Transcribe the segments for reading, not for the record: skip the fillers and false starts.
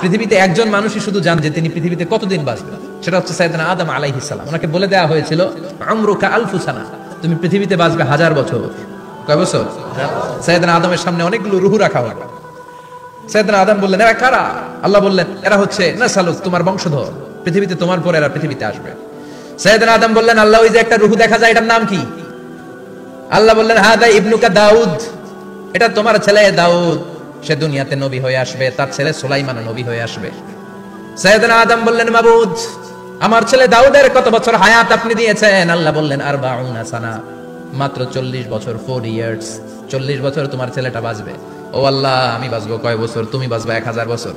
পৃথিবীতে একজন মানুষই শুধু জান যে তিনি পৃথিবীতে কতদিন বাঁচবেন, সেটা হচ্ছে সাইয়েদনা আদম আলাইহিস সালাম। ওনাকে বলে দেওয়া হয়েছিল উমরুকা আলফু সানা, তুমি পৃথিবীতে বাঁচবে 1000 বছর। কয় বছর? সাইয়েদনা আদমের সামনে অনেকগুলো রূহ রাখা হলো। সাইয়েদনা আদম বললেন, এরা কারা? আল্লাহ বললেন, এরা হচ্ছে নাসালুক, তোমার বংশধর, পৃথিবীতে তোমার পরে এরা পৃথিবীতে আসবে। সাইয়েদনা আদম বললেন, আল্লাহ ওই যে একটা রূহ দেখা যায়, এটার নাম কি? আল্লাহ বললেন, হাদা ইবনুকা দাউদ, এটা তোমার ছেলে দাউদ, সে দুনিয়াতে নবী হয়ে আসবে, তার ছেলে সুলাইমান নবী হয়ে আসবে। সাইয়েদনা আদম বললেন, মাবুদ, আমার ছেলে দাউদের কত বছর হায়াত আপনি দিয়েছেন? আল্লাহ বললেন, 40 সানা, মাত্র 40 বছর, 4 ইয়ার্স, 40 বছর তোমার ছেলেটা বাঁচবে। ও আল্লাহ, আমি বাঁচবো কয় বছর? তুমি বাঁচবে 1000 বছর।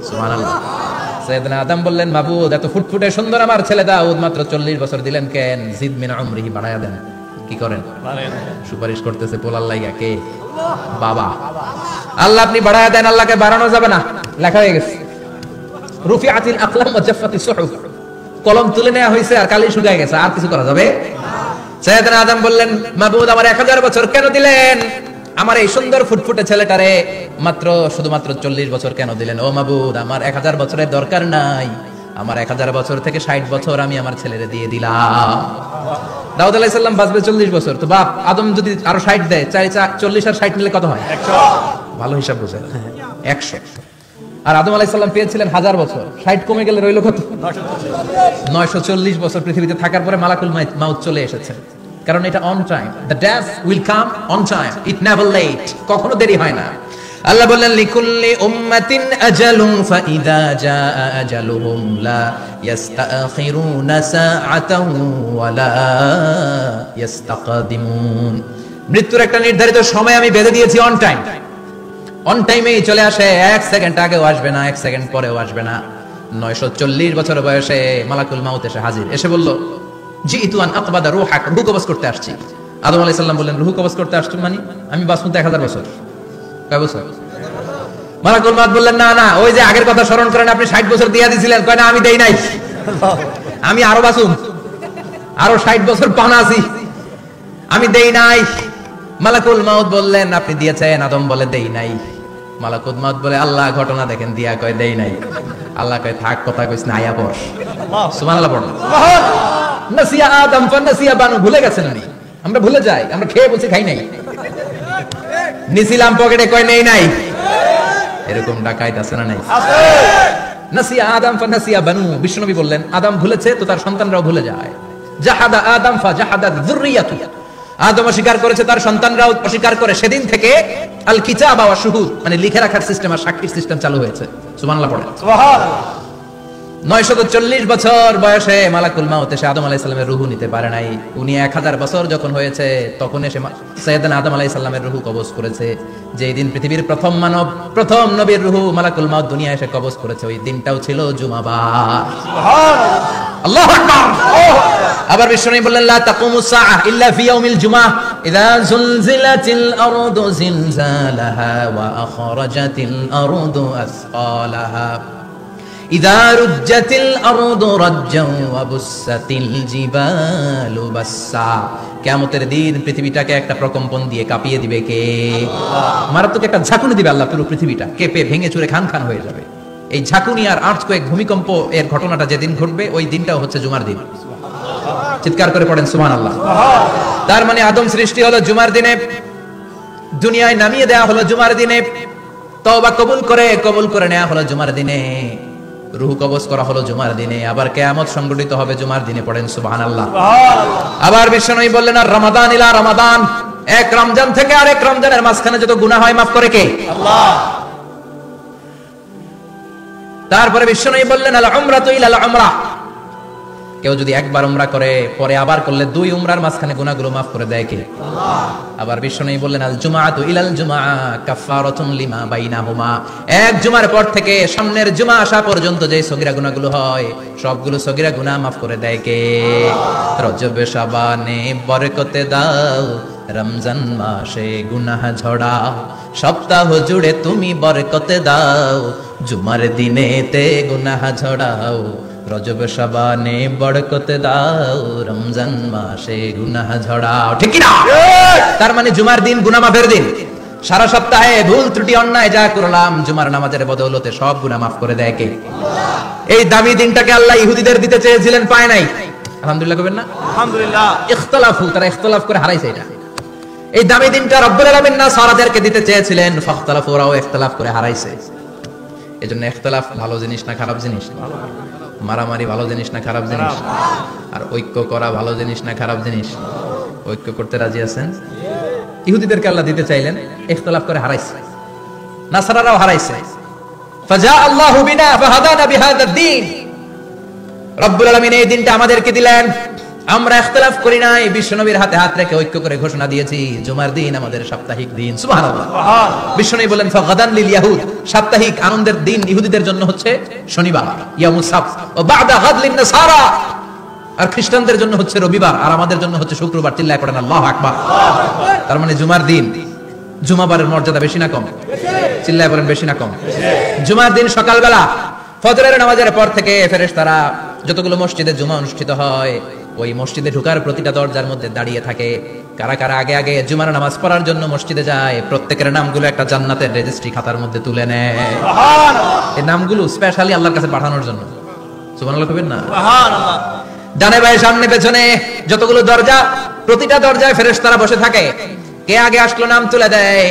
সুবহানাল্লাহ। সাইয়েদনা আদম বললেন, মাবুদ, এত ফুটফুটে সুন্দর আমার ছেলে দাউদ, মাত্র 40 বছর দিলেন কেন? জিদ মিন উমরিহি, বাড়ায়া দেন। কি করেন? সুপারিশ করতেছে পোলার লাইগা কে? বাবা। আল্লাহ আপনি বাড়ায়া দেন, আল্লাহকে বাড়ানো যাবে না। লেখা হয়ে গেছে, রুফিআতিল আকলাম ওয়া জাফফাতিস সুহুফ, কলম তুলে নেওয়া হয়েছে আর কালি শুকায় গেছে, আর কিছু করা যাবে? সাইয়েদনা আদম বললেন, মাবুদ, আমার 1000 বছর কেন দিলেন? আমার এই সুন্দর ফুটফুটে ছেলেটারে মাত্র শুধুমাত্র 40 বছর কেন দিলেন? ও মাবুদ, আমার 1000 বছরের দরকার নাই, আমার 1000 বছর থেকে 60 বছর আমি আমার ছেলেরে দিয়ে দিলাম। দাউদ আলাইহিস সালাম বাঁচবে 40 বছর, তো বাপ আদম যদি আরো 60 দেয়, 40 আর 60 মিলে কত হয়? 100। ভালো হিসাব বুঝেন, 100। আর আদম আলাইহিস সালাম পেয়েছিলেন 1000 বছর, 60 কমে গেলে রইল কত? 940 বছর পৃথিবীতে থাকার পরে মালাকুল মাউত চলে এসেছেন। কারণ এটা on time, the death will come on time, it never late, কখনো দেরি হয় না। আল্লাহ বললেন, লিকুল্লি উম্মাতিন আজালুন ফাইদা জাআ আজালুহুম লা ইস্তাখিরুনা সাআতান ওয়া লা ইস্তাকদিমুন। মৃত্যুর একটা নির্ধারিত সময় আমি বেঁধে দিয়েছি, অন টাইম, অন টাইমেই চলে আসে, 1 সেকেন্ড আগেও আসবে না, 1 সেকেন্ড পরেও আসবে না। 940 বছর বয়সে মালাকুল মাউত এসে হাজির, এসে বলল, জিতু আন আকবাদা রূহাক, রূহ কবজ করতে আসছি। আদম আলাইহিস সালাম বললেন, রূহ কবজ করতে আসছো মানে? আমি বাঁচবো 1000 বছর। কয় বছর? মালাকুল মাউত বললেন, না না, ওই যে আগের কথা স্মরণ করেন, আপনি 60 বছর দিয়া দিয়েছিলেন। কয় না, আমি দেই নাই, আমি আরো বাঁচুম, আরো 60 বছর পানা আছি, আমি দেই নাই। মালাকুল মাউত বললেন, আপনি দিয়েছেন? আদম বলে, দেই নাই। মালাকুল মাউত বলে, আল্লাহ ঘটনা দেখেন, দিয়া কয় দেই নাই। আল্লাহ কয়, থাক, কথা কইছ না, আয়া পড়। সুবহানাল্লাহ পড়ুন। নাসিয়া আদম ফানাসিয়া বানু, ভুলে গেছেন উনি। আমরা ভুলে যাই, আমরা খেয়ে বলছি খাই নাই, নিছিলাম পকেটে, কয় নেই নাই। এরকম ডাকাইত আছে না নাই? আছে। নাসিয়া আদম ফানাসিয়া বানু, বিশ্বনবী বললেন, আদম ভুলেছে তো তার সন্তানরাও ভুলে যায়। জাহাদা আদম ফাজাহাদাত যুররিয়াতু, আদম অস্বীকার করেছে, তার সন্তানরাও অস্বীকার করে। সেদিন থেকে আল কিতাব ওয়া শুহুদ, মানে লিখে রাখার সিস্টেম আর সাক্ষীর সিস্টেম চালু হয়েছে। সুবহানাল্লাহ পড়েন। সুবহানাল্লাহ। 940 বছর বয়সে মালাকুল মাউত এসে আদম আলাইহিস সালামের রূহ নিতে পারে নাই। উনি 1000 বছর যখন হয়েছে তখন এসে সাইয়েদনা আদম আলাইহিস সালামের রূহ কবজ করেছে। যেই দিন পৃথিবীর প্রথম মানব, প্রথম নবীর রূহ মালাকুল মাউত দুনিয়া এসে কবজ করেছে, ওই দিনটাও ছিল জুমাবার। সুবহানাল্লাহ, আল্লাহু আকবার। আবার বিশ্বনবী বললেন, লা তাকুমুস সাআহ ইল্লা ফি ইয়াউমিল জুমআহ, ইযা যুলজিলাতিল আরদু জিলজালাহা ওয়া আখরাজাতিল আরদু আসকালাহা, ইযা রুজ্জাতিল আরদু রাজ্জান ওয়া বুসাতিল জিবালু বাসসা। কিয়ামতের দিন পৃথিবীটাকে একটা প্রকম্পন দিয়ে কাঁপিয়ে দিবে কে? আল্লাহ। মারাত্মক একটা ঝাঁকুনি দিবে আল্লাহ, পুরো পৃথিবীটা কেঁপে ভেঙে চুরে খান খান হয়ে যাবে। এই ঝাঁকুনি আর আর্থকোয়েক, ভূমিকম্প এর ঘটনাটা যেদিন ঘটবে, ওই দিনটাও হচ্ছে জুমার দিন। চিৎকার করে পড়েন সুবহানাল্লাহ। তার মানে আদম সৃষ্টি হলো জুমার দিনে, দুনিয়ায় নামিয়ে দেওয়া হলো জুমার দিনে, তওবা কবুল করে নেওয়া হলো জুমার দিনে, রূহ কবজ করা হলো জুমার দিনে, আবার কিয়ামত সংঘটিত হবে জুমার দিনে। পড়েন সুবহানাল্লাহ। আবার বিশ্বনবী বললেন, আর রমাদান ইলা রমাদান, এক রমজান থেকে আরেক রমজানের মাঝখানে যত গুনাহ হয় মাফ করে কে? আল্লাহ। তারপরে বিশ্বনবী বললেন, আল উমরাতু ইলা আল উমরা, কেউ যদি একবার উমরা করে পরে আবার করলে 2 উমরার মাঝখানে গুনাহগুলো মাফ করে দেয় কে? আল্লাহ। আবার বিশ্বনবী বললেন, আল জুমআতু ইলাল জুমআ কাফফারাতুন লিমা বাইনাহুমা, এক জুমার পর থেকে সামনের জুমা আসা পর্যন্ত যে সগীরা গুনাহগুলো হয়, সবগুলো সগীরা গুনাহ মাফ করে দেয় কে? আল্লাহ। রজব শাবানে বরকতে দাও, রমজান মাসে গুনাহ ঝড়াও, সপ্তাহ জুড়ে তুমি বরকতে দাও, জুমার দিনেতে গুনাহ ঝড়াও, রজব শাবানে বরকতে দাও, রমজান মাসে গুনাহ ঝড়াও। ঠিক কি না? তার মানে জুমার দিন গুনাহ মাফের দিন, সারা সপ্তাহে ভুল ত্রুটি অন্যায় যা করলাম জুমার নামাজের বদৌলতে সব গুনাহ মাফ করে দেয় কে? এই দামি দিনটাকে আল্লাহ ইহুদিদের দিতে চেয়েছিলেন, পায় নাই। আলহামদুলিল্লাহ কইবেন না? আলহামদুলিল্লাহ। ইখতিলাফু, তারা ইখতিলাফ করে হারাইছে এটা। এই দামি দিনটা রব্বুল আলামিন নাসারাদেরকে দিতে চেয়েছিলেন, ফাখতালাফু, ওরাও ইখতিলাফ করে হারাইছে। এজন্য ইখতিলাফ ভালো জিনিস না খারাপ জিনিস? মারামারি ভালো জিনিস না খারাপ জিনিস? আর ঐক্য করা ভালো জিনিস না খারাপ জিনিস? ঐক্য করতে রাজি আছেন? ইহুদিদেরকে আল্লাহ দিতে চাইলেন, ইখতিলাফ করে হারাইছে। নাসারারাও হারাইছে। ফাজা আল্লাহু বিনা ফাহাদানা বিহাদাদ দ্বীন। রব্বুল আলামিন এই দিনটা আমাদেরকে দিলেন, আমরা ইখতিলাফ করি নাই, বিশ্বনবীর হাতে হাত রেখে ঐক্য করে ঘোষণা দিয়েছি জুমার দিন আমাদের সাপ্তাহিক দিন। সুবহানাল্লাহ। বিশ্বনবী বলেন ফাগাদান লিল ইয়াহুদ, সাপ্তাহিক আনন্দের দিন ইহুদিদের জন্য হচ্ছে শনিবার, ইয়ামুস সাবত, ও বাদা গাদ লিন নাসারা, আর খ্রিস্টানদের জন্য হচ্ছে রবিবার, আর আমাদের জন্য হচ্ছে শুক্রবার। চিল্লায় পড়েন আল্লাহু আকবার। তার মানে জুমার দিন, জুমাবারের মর্যাদা বেশি না কম? চিল্লায় পড়েন বেশি না কম? জুমার দিন সকালবেলা ফজরের নামাজের পর থেকে ফেরেশতারা যতগুলো মসজিদে জুমা অনুষ্ঠিত হয় ওই মসজিদে ঢোকার প্রতিটা দরজার মধ্যে দাঁড়িয়ে থাকে। কারা কারা আগে আগে জুমার নামাজ পড়ার জন্য মসজিদে যায়, প্রত্যেকের নামগুলো একটা জান্নাতের রেজিস্ট্রি খাতার মধ্যে তুলে নেয়। এই নামগুলো স্পেশালি আল্লাহর কাছে পাঠানোর জন্য। সুবহানাল্লাহ কইবেন না? সুবহানাল্লাহ। ডানে বায়ে সামনে পেছনে যতগুলো দরজা, প্রতিটা দরজায় ফেরেশতারা বসে থাকে। কে আগে আসলো নাম তুলে দেয়।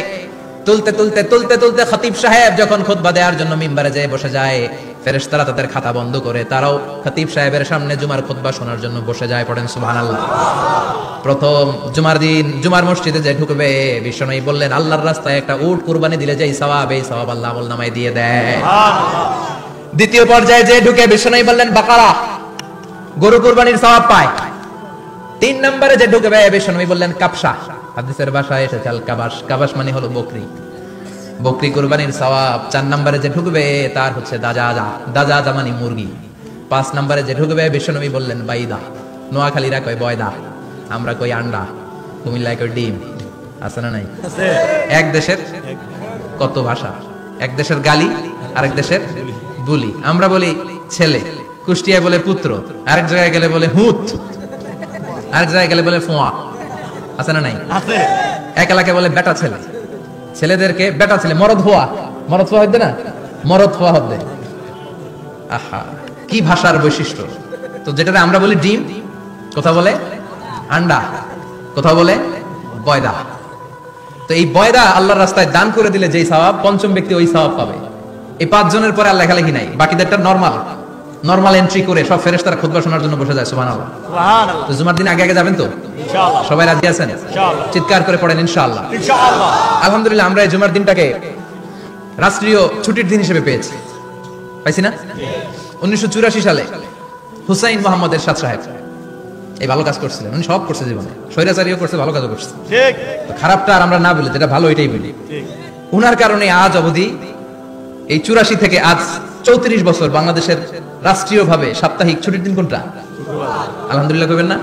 তুলতে তুলতে তুলতে তুলতে খতিব সাহেব যখন খুতবা দেওয়ার জন্য মিম্বারে যেয়ে বসে যায়, ফেরেশতারা তাদের খাতা বন্ধ করে তারাও খতিব সাহেবের সামনে জুমার খুতবা শোনার জন্য বসে যায়। পড়েন সুবহানাল্লাহ। প্রথম জুমার দিন জুমার মসজিদে যে ঢুকবে, বিশ্বনবী বললেন আল্লাহর রাস্তায় একটা উট কুরবানি দিলে যেই সওয়াব, এই সওয়াব আল্লাহ আমলনামায় দিয়ে দেয়। দ্বিতীয় পর্যায়ে যে ঢুকে, বিশ্বনবী বললেন বাকারা, গরু কুরবানির সওয়াব পায়। তিন নম্বরে যে ঢুকবে, বিশ্বনবী বললেন কাবসা, হাদিসের ভাষায় এসেছে আল কাবাস, কাবাস মানে হলো বকরি, বকরি কুরবানির সওয়াব। চার নম্বরে যে ঢুকবে তার হচ্ছে দাজাজা, দাজাজা মানে মুরগি। পাঁচ নম্বরে যে ঢুকবে, বিশ্বনবী বললেন বাইদা, নোয়াখালীরা কয় বয়দা, আমরা কই আন্ডা, কুমিল্লায় কই ডিম। আছে না নাই? এক দেশের কত ভাষা, এক দেশের গালি আরেক দেশের বুলি। আমরা বলি ছেলে, কুষ্টিয়ায় বলে পুত্র, আরেক জায়গায় গেলে বলে হুত, আরেক জায়গায় গেলে বলে ফোয়া। আছে না নাই? আছে। এক এলাকায় বলে বেটা ছেলে, ছেলেদেরকে বেটা ছেলে, মরদ হওয়া, মরদ হওয়া হচ্ছে না, মরদ হওয়া হবে। আহা, কি ভাষার বৈশিষ্ট্য! তো যেটা আমরা বলি ডিম, কোথাও বলে আন্ডা, কোথাও বলে বয়দা। তো এই বয়দা আল্লাহর রাস্তায় দান করে দিলে যেই সওয়াব, পঞ্চম ব্যক্তি ওই সওয়াব পাবে। এই পাঁচজনের পরে আর লেখালেখি নাই, বাকিদেরটা নরমাল এন্ট্রি করে সব ফেরেশতারা খুতবা শোনার জন্য বসে যায়। সুবহানাল্লাহ। সুবহানাল্লাহ। তো জুমার দিন আগে আগে যাবেন তো ইনশাআল্লাহ। সবাই রাজি আছেন? ইনশাআল্লাহ। চিৎকার করে পড়েন ইনশাআল্লাহ। ইনশাআল্লাহ। আলহামদুলিল্লাহ, আমরা এই জুমার দিনটাকে রাষ্ট্রীয় ছুটির দিন হিসেবে পেয়েছি, পাইছি না? 1984 সালে হুসাইন মোহাম্মদ এরশাদ সাহেব এই ভালো কাজ করছিলেন। উনি সব করছে জীবনে, স্বৈরাচারীও করছে, ভালো কাজও করছে। ঠিক। তো খারাপটা আর আমরা না বলি, যেটা ভালো এটাই বলি। ঠিক। উনার কারণে আজ অবধি এই 84 থেকে আজ 34 বছর বাংলাদেশের রাষ্ট্রীয়ভাবে সাপ্তাহিক ছুটির দিন কোনটা? আলহামদুলিল্লাহ কইবেন না?